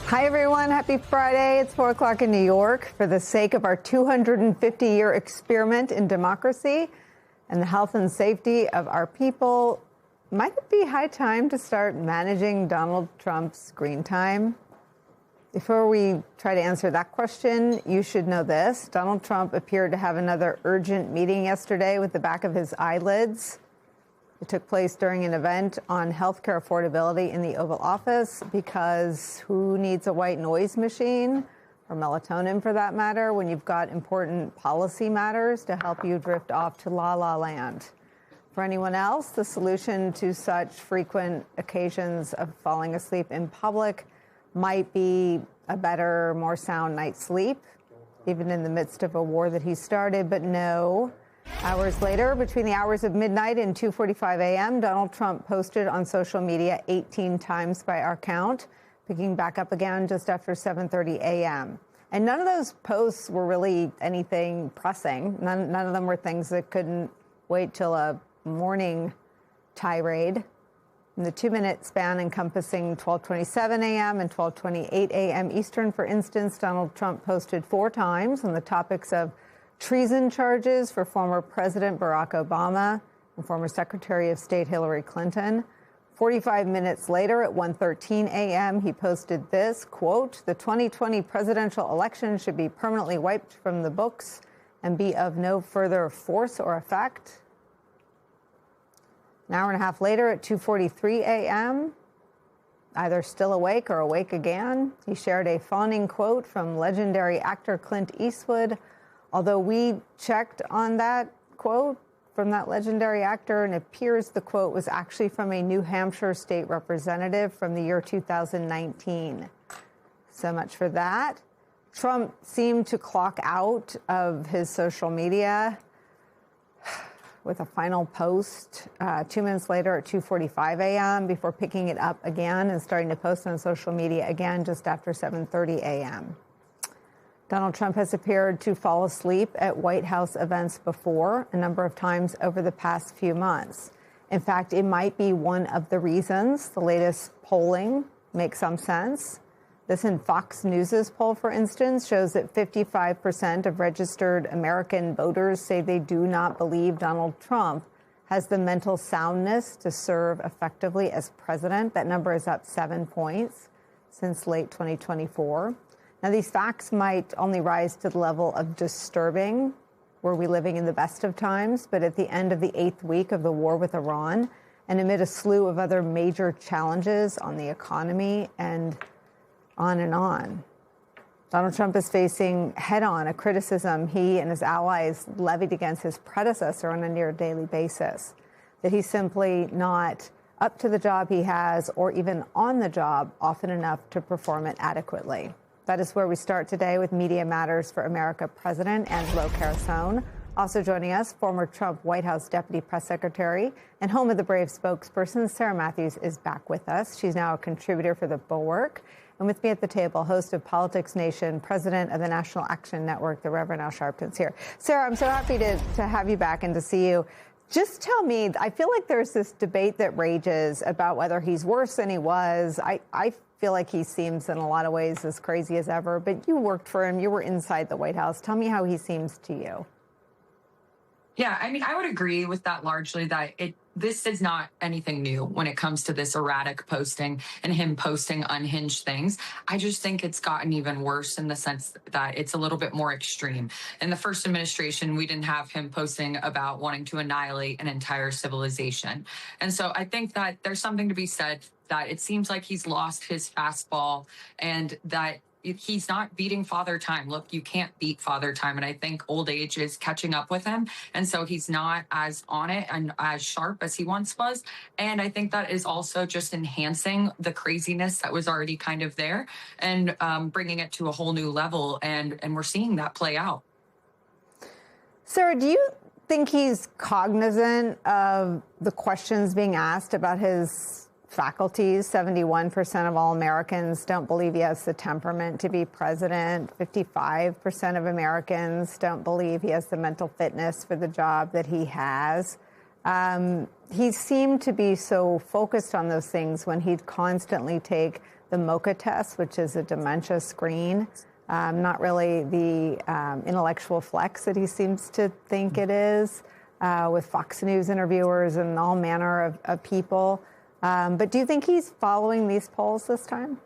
Hi, everyone. Happy Friday. It's 4 o'clock in New York. For the sake of our 250-year experiment in democracy and the health and safety of our people, might it be high time to start managing Donald Trump's screen time? Before we try to answer that question, you should know this. Donald Trump appeared to have another urgent meeting yesterday with the back of his eyelids. It took place during an event on healthcare affordability in the Oval Office because who needs a white noise machine, or melatonin for that matter, when you've got important policy matters to help you drift off to la-la land? For anyone else, the solution to such frequent occasions of falling asleep in public might be a better, more sound night's sleep, even in the midst of a war that he started, but no. Hours later, between the hours of midnight and 2:45 a.m., Donald Trump posted on social media 18 times by our count, picking back up again just after 7:30 a.m. And none of those posts were really anything pressing. None of them were things that couldn't wait till a morning tirade. In the 2-minute span encompassing 12:27 a.m. and 12:28 a.m. Eastern, for instance, Donald Trump posted 4 times on the topics of treason charges for former President Barack Obama and former Secretary of State Hillary Clinton. 45 minutes later at 1:13 a.m., he posted this, quote, "The 2020 presidential election should be permanently wiped from the books and be of no further force or effect." An hour and a half later at 2:43 a.m., either still awake or awake again, he shared a fawning quote from legendary actor Clint Eastwood. Although we checked on that quote from that legendary actor, and it appears the quote was actually from a New Hampshire state representative from the year 2019. So much for that. Trump seemed to clock out of his social media with a final post 2 minutes later at 2:45 a.m. before picking it up again and starting to post on social media again just after 7:30 a.m. Donald Trump has appeared to fall asleep at White House events before, a number of times over the past few months. In fact, it might be one of the reasons the latest polling makes some sense. This in Fox News' poll, for instance, shows that 55% of registered American voters say they do not believe Donald Trump has the mental soundness to serve effectively as president. That number is up 7 points since late 2024. Now, these facts might only rise to the level of disturbing were we living in the best of times, but at the end of the 8th week of the war with Iran and amid a slew of other major challenges on the economy and on, Donald Trump is facing head-on a criticism he and his allies levied against his predecessor on a near daily basis, that he's simply not up to the job he has or even on the job often enough to perform it adequately. That is where we start today with Media Matters for America President Angelo Carusone. Also joining us, former Trump White House Deputy Press Secretary and Home of the Brave spokesperson, Sarah Matthews, is back with us. She's now a contributor for The Bulwark. And with me at the table, host of Politics Nation, president of the National Action Network, the Reverend Al Sharpton's here. Sarah, I'm so happy to have you back and to see you. Just tell me, I feel like there's this debate that rages about whether he's worse than he was. I feel like he seems in a lot of ways as crazy as ever, but you worked for him. You were inside the White House. Tell me how he seems to you. Yeah, I mean, I would agree with that largely, that this is not anything new when it comes to this erratic posting and him posting unhinged things. I just think it's gotten even worse in the sense that it's a little bit more extreme. In the first administration, we didn't have him posting about wanting to annihilate an entire civilization. And so I think that there's something to be said that it seems like he's lost his fastball and that he's not beating Father Time. Look, you can't beat Father Time. And I think old age is catching up with him. And so he's not as on it and as sharp as he once was. And I think that is also just enhancing the craziness that was already kind of there and bringing it to a whole new level. And we're seeing that play out. Sarah, do you think he's cognizant of the questions being asked about his faculties? 71% of all Americans don't believe he has the temperament to be president. 55% of Americans don't believe he has the mental fitness for the job that he has. He seemed to be so focused on those things when he'd constantly take the MoCA test, which is a dementia screen. Not really the intellectual flex that he seems to think it is, with Fox News interviewers and all manner of people. But do you think he's following these polls this time?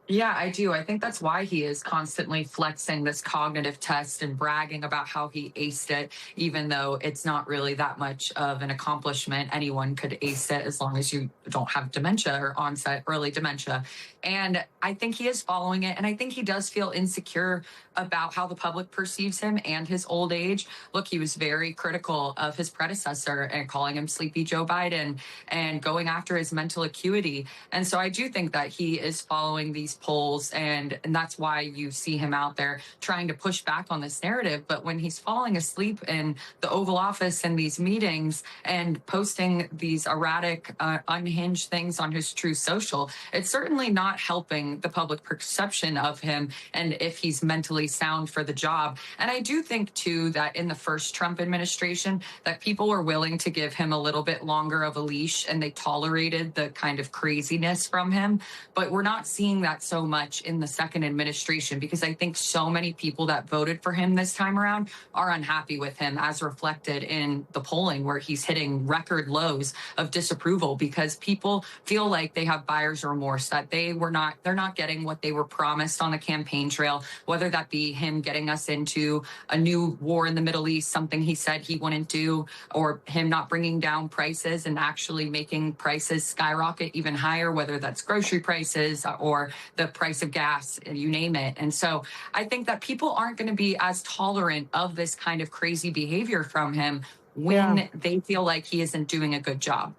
Yeah, I do. I think that's why he is constantly flexing this cognitive test and bragging about how he aced it, even though it's not really that much of an accomplishment. Anyone could ace it as long as you don't have dementia or onset early dementia. And I think he is following it. And I think he does feel insecure about how the public perceives him and his old age. Look, he was very critical of his predecessor and calling him Sleepy Joe Biden and going after his mental acuity. And so I do think that he is following these polls, and that's why you see him out there trying to push back on this narrative. But when he's falling asleep in the Oval Office and these meetings and posting these erratic, unhinged things on his True Social, it's certainly not helping the public perception of him and if he's mentally sound for the job. And I do think too that in the first Trump administration that people were willing to give him a little bit longer of a leash and they tolerated the kind of craziness from him. But we're not seeing that so much in the second administration, because I think so many people that voted for him this time around are unhappy with him, as reflected in the polling, where he's hitting record lows of disapproval because people feel like they have buyer's remorse, that they're not getting what they were promised on the campaign trail, whether that be him getting us into a new war in the Middle East, something he said he wouldn't do, or him not bringing down prices and actually making prices skyrocket even higher, whether that's grocery prices or the price of gas, you name it. And so I think that people aren't going to be as tolerant of this kind of crazy behavior from him when they feel like he isn't doing a good job.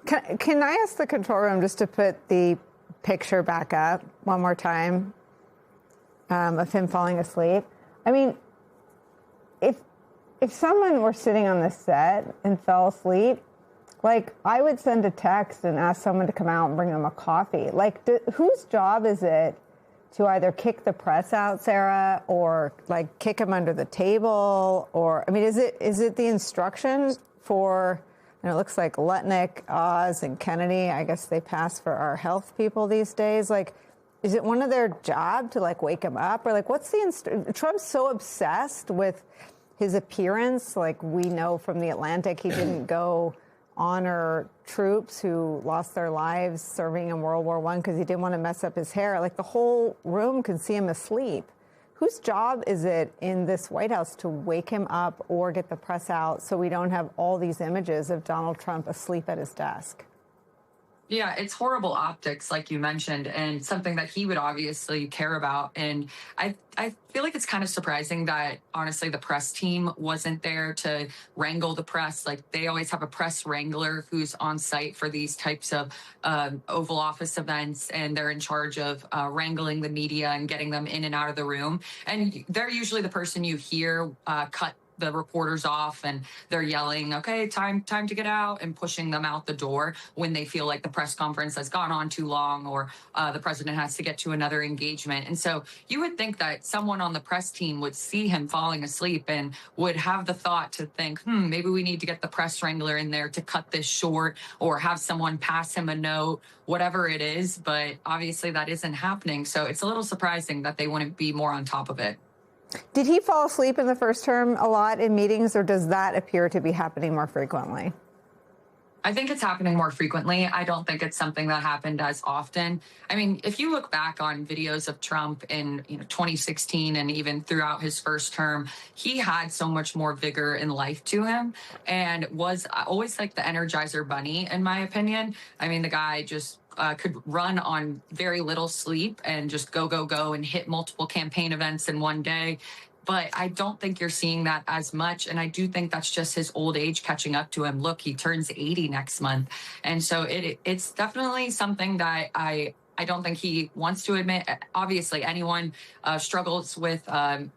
Can I ask the control room just to put the picture back up one more time of him falling asleep? I mean, if someone were sitting on the set and fell asleep, like, I would send a text and ask someone to come out and bring them a coffee. Like, whose job is it to either kick the press out, Sarah, or like kick him under the table? Or, I mean, is it the instruction for, it looks like Lutnick, Oz, and Kennedy, I guess they pass for our health people these days. Like, is it one of their job to like wake him up? Or like, what's Trump's so obsessed with his appearance. Like, we know from The Atlantic, he didn't go honor troops who lost their lives serving in World War I because he didn't want to mess up his hair. Like, the whole room can see him asleep. Whose job is it in this White House to wake him up or get the press out so we don't have all these images of Donald Trump asleep at his desk? Yeah, it's horrible optics, like you mentioned, and something that he would obviously care about. And I feel like it's kind of surprising that, honestly, the press team wasn't there to wrangle the press. Like, they always have a press wrangler who's on site for these types of Oval Office events, and they're in charge of wrangling the media and getting them in and out of the room. And they're usually the person you hear cut the reporters off, and they're yelling, okay, time to get out, and pushing them out the door when they feel like the press conference has gone on too long, or the president has to get to another engagement. And so you would think that someone on the press team would see him falling asleep and would have the thought to think, maybe we need to get the press wrangler in there to cut this short, or have someone pass him a note, whatever it is. But obviously that isn't happening. So it's a little surprising that they wouldn't be more on top of it. Did he fall asleep in the first term a lot in meetings, or does that appear to be happening more frequently? I think it's happening more frequently. I don't think it's something that happened as often. I mean, if you look back on videos of Trump in 2016 and even throughout his first term, he had so much more vigor and life to him, and was always like the Energizer Bunny, in my opinion. I mean, the guy just could run on very little sleep and just go and hit multiple campaign events in one day. But I don't think you're seeing that as much. And I do think that's just his old age catching up to him. Look, he turns 80 next month. And so it's definitely something that I don't think he wants to admit. Obviously, anyone struggles with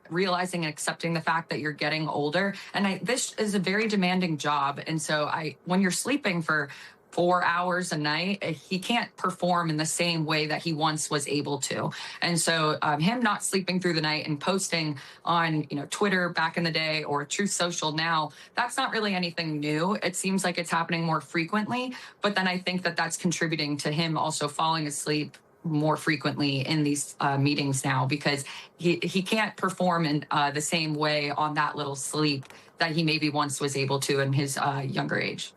realizing and accepting the fact that you're getting older. And this is a very demanding job. And so when you're sleeping for 4 hours a night, he can't perform in the same way that he once was able to. And so him not sleeping through the night and posting on, Twitter back in the day or Truth Social now, that's not really anything new. It seems like it's happening more frequently, but then I think that that's contributing to him also falling asleep more frequently in these meetings now, because he can't perform in the same way on that little sleep that he maybe once was able to in his younger age.